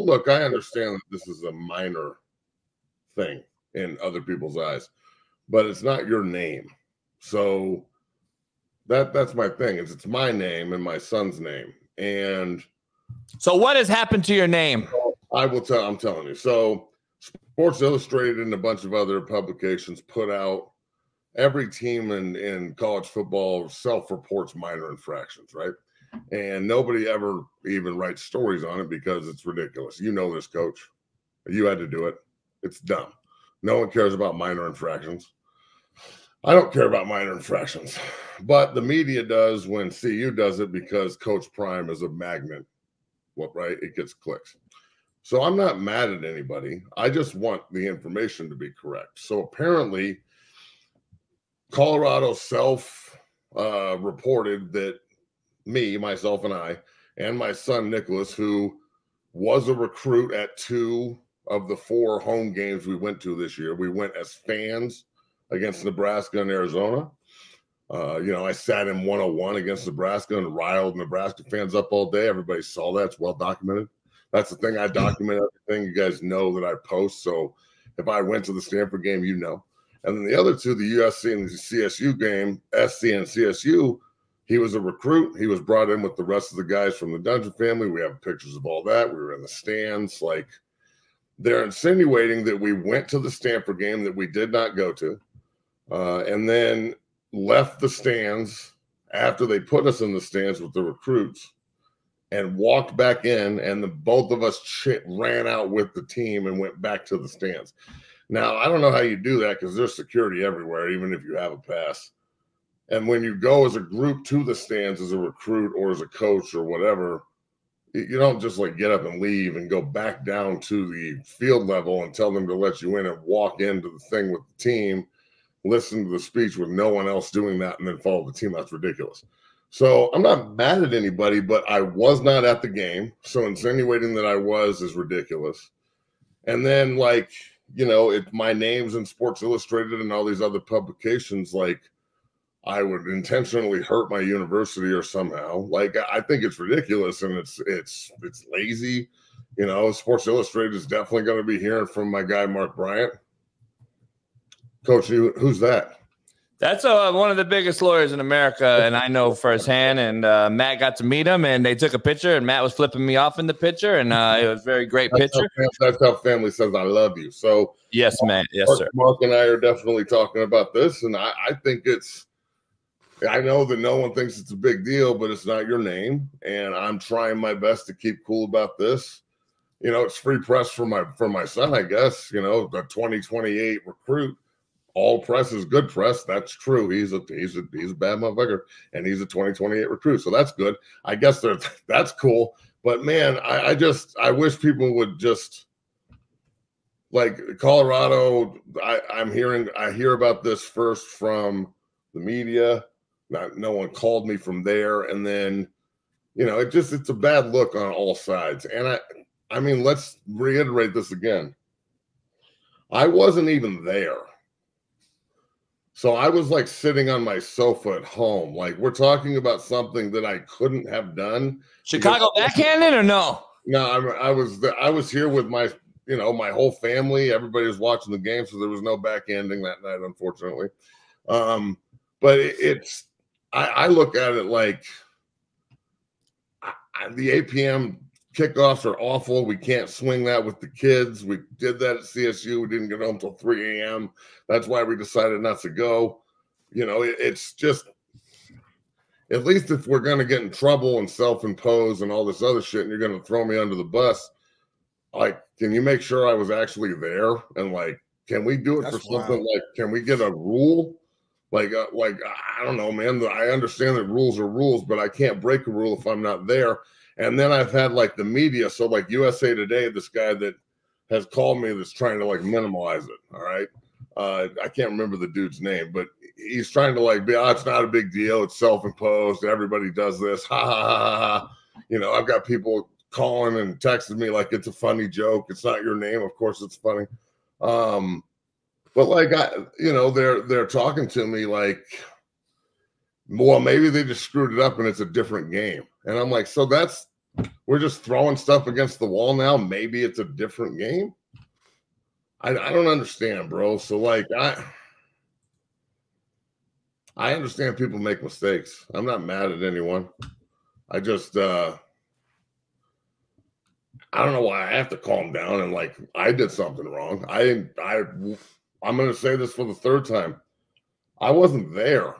Well, look, I understand that this is a minor thing in other people's eyes, but it's not your name. So that's my thing. It's my name and my son's name. And so what has happened to your name? I'm telling you. So Sports Illustrated and a bunch of other publications put out every team in college football self-reports minor infractions, right? And nobody ever even writes stories on it because it's ridiculous. You know this, Coach. You had to do it. It's dumb. No one cares about minor infractions. I don't care about minor infractions, but the media does when CU does it because Coach Prime is a magnet. Well, right? It gets clicks. So I'm not mad at anybody. I just want the information to be correct. So apparently, Colorado reported that myself and I, and my son Nicholas, who was a recruit at 2 of the 4 home games we went to this year. We went as fans against Nebraska and Arizona. I sat in 101 against Nebraska and riled Nebraska fans up all day. Everybody saw that. It's well documented. That's the thing. I document everything. You guys know that I post. So if I went to the Stanford game, you know. And then the other 2, the USC and the CSU game, SC and CSU, he was a recruit. He was brought in with the rest of the guys from the Dungeon family. We have pictures of all that. We were in the stands. Like, they're insinuating that we went to the Stanford game that we did not go to, and then left the stands after they put us in the stands with the recruits and walked back in, and both of us ran out with the team and went back to the stands. Now, I don't know how you do that because there's security everywhere, even if you have a pass. And when you go as a group to the stands as a recruit or as a coach or whatever, you don't just like get up and leave and go back down to the field level and tell them to let you in and walk into the thing with the team, listen to the speech with no one else doing that, and then follow the team. That's ridiculous. So I'm not mad at anybody, but I was not at the game. So insinuating that I was is ridiculous. And then, like, my name's in Sports Illustrated and all these other publications, like, I would intentionally hurt my university or somehow. Like, I think it's ridiculous and it's lazy. Sports Illustrated is definitely going to be hearing from my guy, Mark Bryant. Coach, who's that? That's one of the biggest lawyers in America, and I know firsthand. And Matt got to meet him, and they took a picture, and Matt was flipping me off in the picture, and it was a very great picture. That's how family says I love you. So yes, Matt. Yes, sir. Mark and I are definitely talking about this, and I think I know that no one thinks it's a big deal, but it's not your name, and I'm trying my best to keep cool about this. It's free press for my son, I guess. The 2028 recruit. All press is good press. That's true. He's a bad motherfucker, and he's a 2028 recruit. So that's good. I guess that's cool. But man, I wish people would just, like, Colorado. I hear about this first from the media. No one called me from there, and then it's a bad look on all sides. And I mean, let's reiterate this again. I wasn't even there. So I was like sitting on my sofa at home. Like, we're talking about something that I couldn't have done. Chicago backhanded or no? No, I was here with my whole family. Everybody was watching the game, so there was no backhanding that night, unfortunately. But I look at it like the 8 p.m. kickoffs are awful. We can't swing that with the kids. We did that at CSU. We didn't get home until 3 a.m. That's why we decided not to go. It's just, at least if we're going to get in trouble and self-impose and all this other shit, and you're going to throw me under the bus, like, can you make sure I was actually there? And like, can we do it for something? Wild. Like, can we get a rule? Like, I don't know, man. I understand that rules are rules, but I can't break a rule if I'm not there. And then I've had like the media, so like USA Today, this guy that has called me that's trying to like minimize it. All right. I can't remember the dude's name, but he's trying to like be, it's not a big deal. It's self-imposed. Everybody does this. Ha ha ha ha. I've got people calling and texting me like it's a funny joke. It's not your name. Of course it's funny. But like, they're talking to me like, well, maybe they just screwed it up and it's a different game. And I'm like, so that's we're just throwing stuff against the wall now. Maybe it's a different game. I don't understand, bro. So like I understand people make mistakes. I'm not mad at anyone. I just I don't know why I have to calm down and like I did something wrong. I'm gonna say this for the third time. I wasn't there.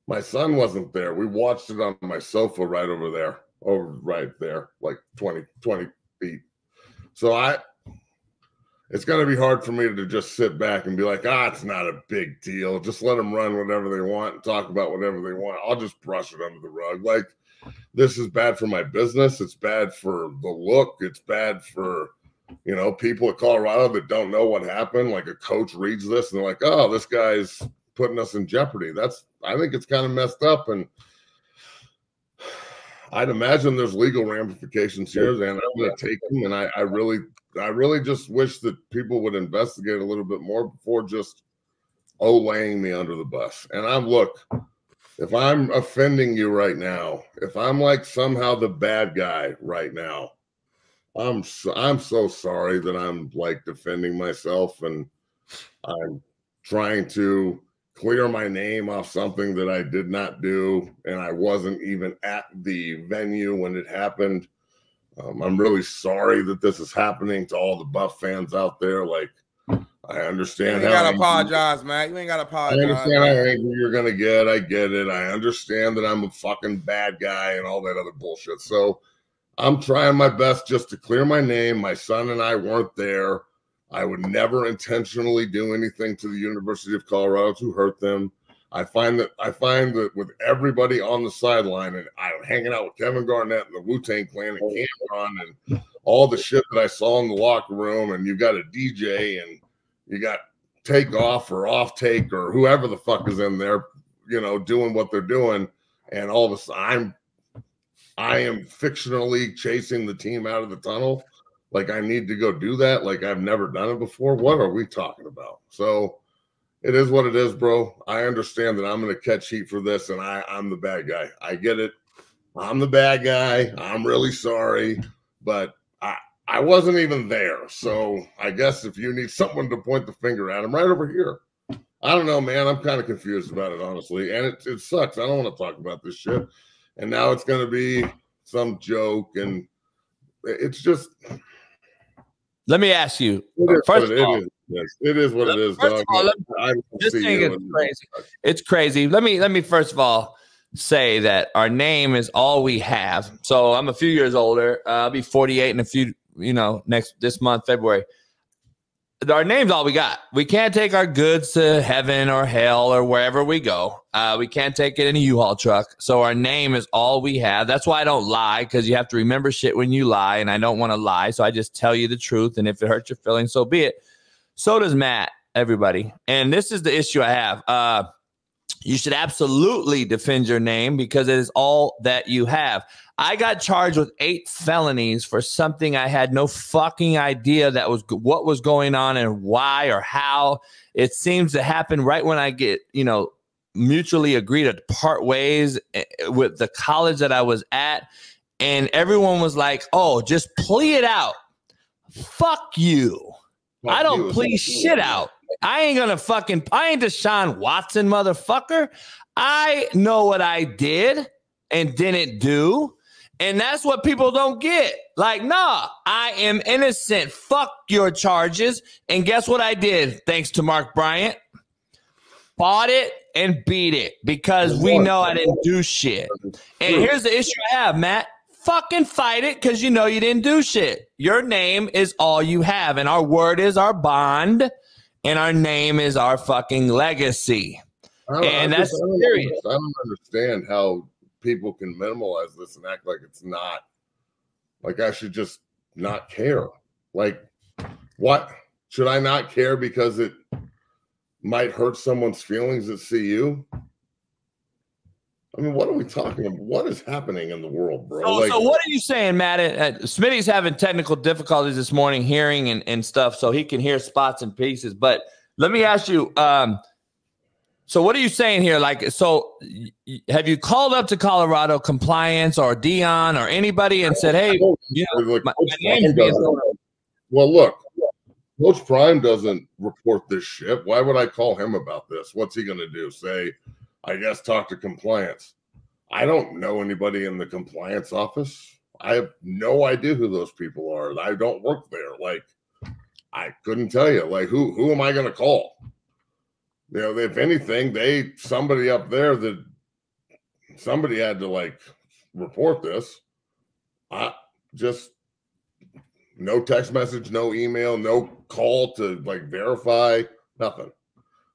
My son wasn't there. We watched it on my sofa right over there. Right there, like 20 feet. So it's going to be hard for me to just sit back and be like, it's not a big deal. Just let them run whatever they want and talk about whatever they want. I'll just brush it under the rug. Like, this is bad for my business. It's bad for the look. It's bad for, people at Colorado that don't know what happened. Like a coach reads this and they're like, oh, this guy's putting us in jeopardy. I think it's kind of messed up. And I'd imagine there's legal ramifications here, and I'm going to take them. And I really just wish that people would investigate a little bit more before just laying me under the bus. And look, if I'm offending you right now, if I'm like somehow the bad guy right now, I'm so sorry that I'm like defending myself and I'm trying to clear my name off something that I did not do, and I wasn't even at the venue when it happened. I'm really sorry that this is happening to all the Buff fans out there. Like, I understand. You ain't gotta apologize, man. You ain't gotta apologize. I understand how angry you're gonna get. I get it. I understand that I'm a fucking bad guy and all that other bullshit. So I'm trying my best just to clear my name. My son and I weren't there. I would never intentionally do anything to the University of Colorado to hurt them. I find that with everybody on the sideline, and I'm hanging out with Kevin Garnett and the Wu-Tang Clan and Cameron and all the shit that I saw in the locker room, and you got a DJ and you got Takeoff or Off Take or whoever the fuck is in there, doing what they're doing, and all of a sudden I am fictionally chasing the team out of the tunnel. Like, I need to go do that. Like, I've never done it before. What are we talking about? So it is what it is, bro. I understand that I'm going to catch heat for this, and I'm the bad guy. I get it. I'm the bad guy. I'm really sorry, but I wasn't even there. So I guess if you need someone to point the finger at, I'm right over here. I don't know, man. I'm kind of confused about it, honestly. And it sucks. I don't want to talk about this shit. And now it's going to be some joke, and it's just... Let me ask you. First of all, it is what it is, dog. This thing is crazy. It's crazy. Let me first of all say that our name is all we have. So I'm a few years older. I'll be 48 in a few, this month, February. Our name's all we got. We can't take our goods to heaven or hell or wherever we go. We can't take it in a U-Haul truck. So our name is all we have. That's why I don't lie, because you have to remember shit when you lie, and I don't want to lie. So I just tell you the truth, and if it hurts your feelings, so be it. So does Matt, everybody. And this is the issue I have. You should absolutely defend your name because it is all that you have. I got charged with 8 felonies for something I had no fucking idea that was what was going on and why or how. It seems to happen right when I get, mutually agreed to part ways with the college that I was at. And everyone was like, oh, just plea it out. Fuck you. I don't plea shit out. I ain't Deshaun Watson, motherfucker. I know what I did and didn't do. And that's what people don't get. Like, nah, I am innocent. Fuck your charges. And guess what I did? Thanks to Mark Bryant. Fought it and beat it because we know I didn't do shit. And here's the issue I have, Matt. Fucking fight it because you know you didn't do shit. Your name is all you have. And our word is our bond. And our name is our fucking legacy. That's serious. I don't understand how people can minimalize this and act like it's not. Like, I should just not care. Like, what? Should I not care because it might hurt someone's feelings at CU? I mean, what are we talking about? What is happening in the world, bro? So what are you saying, Matt? Smitty's having technical difficulties this morning hearing and stuff, so he can hear spots and pieces. But let me ask you, So what are you saying here? Like, so have you called up to Colorado compliance or Dion or anybody and said, hey, you know, my name's being thrown out? Well, look, Coach Prime doesn't report this shit. Why would I call him about this? What's he going to do? Say, I guess talk to compliance. I don't know anybody in the compliance office. I have no idea who those people are. I don't work there. Like, I couldn't tell you. Like, who am I going to call? You know, if anything, somebody up there that somebody had to like report this. Just no text message, no email, no call to like verify, nothing.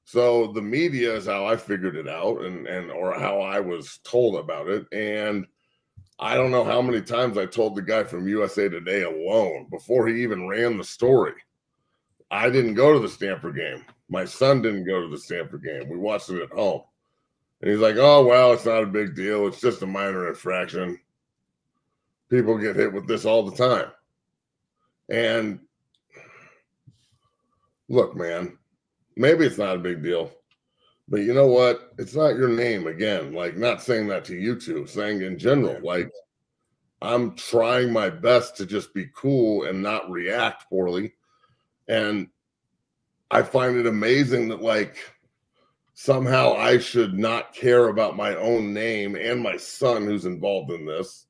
So the media is how I figured it out and or how I was told about it. And I don't know how many times I told the guy from USA Today alone before he even ran the story. I didn't go to the Stanford game. My son didn't go to the Stanford game. We watched it at home. And he's like, oh, well, it's not a big deal. It's just a minor infraction. People get hit with this all the time. And look, man, maybe it's not a big deal. But you know what? It's not your name again. Like, not saying that to you two, saying in general, like, I'm trying my best to just be cool and not react poorly. And I find it amazing that, like, somehow I should not care about my own name and my son who's involved in this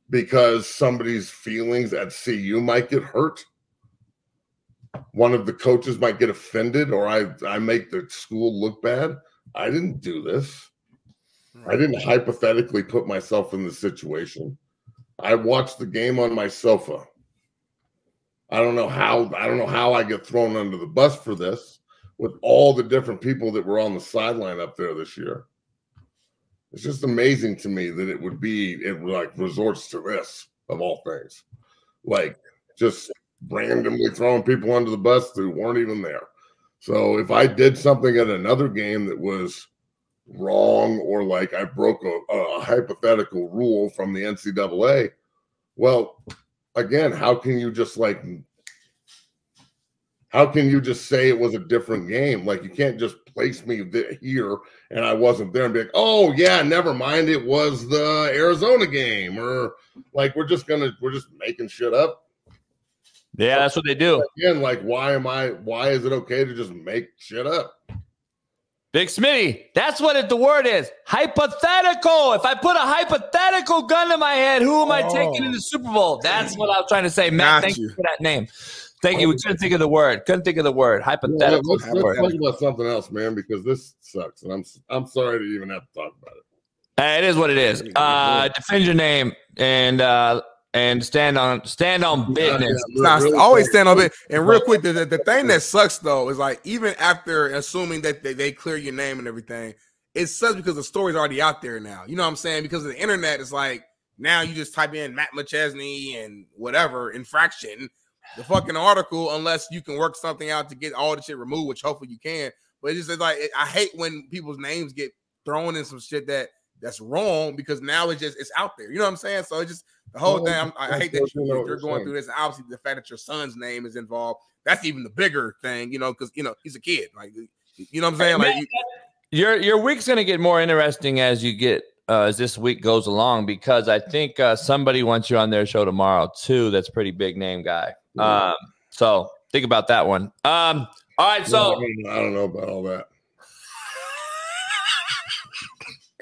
because somebody's feelings at CU might get hurt. One of the coaches might get offended, or I make the school look bad. I didn't do this. I didn't hypothetically put myself in this situation. I watched the game on my sofa. I don't know how I get thrown under the bus for this with all the different people that were on the sideline up there this year. It's just amazing to me that it like resorts to this of all things. Like, just randomly throwing people under the bus who weren't even there. So if I did something at another game that was wrong, or like I broke a hypothetical rule from the NCAA, well, again, how can you just say it was a different game? Like, you can't just place me here and I wasn't there and be like, oh yeah, never mind, it was the Arizona game, or like we're just making shit up. Yeah, that's what they do. Again, like, why is it okay to just make shit up? Big Smitty, that's what the word is. Hypothetical. If I put a hypothetical gun to my head, who am I taking in the Super Bowl? That's what I was trying to say. Matt, thank you for that name. Thank you. We couldn't think of the word. Hypothetical. Let's talk about something else, man, because this sucks. And I'm sorry to even have to talk about it. It is what it is. Defend your name and stand on business. Always stand on business. And real quick, the thing that sucks though is, like, even after assuming that they clear your name and everything, it sucks because the story's already out there now. You know what I'm saying? Because of the internet, it's like now you just type in Matt McChesney and whatever infraction, the fucking article, unless you can work something out to get all the shit removed, which hopefully you can. But it's just like, I hate when people's names get thrown in some shit that's wrong, because now it's out there. You know what I'm saying? So it's just the whole thing. I hate that you're going through this. And obviously, the fact that your son's name is involved, that's even the bigger thing, because he's a kid. Like, you know what I'm saying? Like, your week's gonna get more interesting as this week goes along, because I think somebody wants you on their show tomorrow too. That's a pretty big name guy. So think about that one. All right, so I don't know about all that.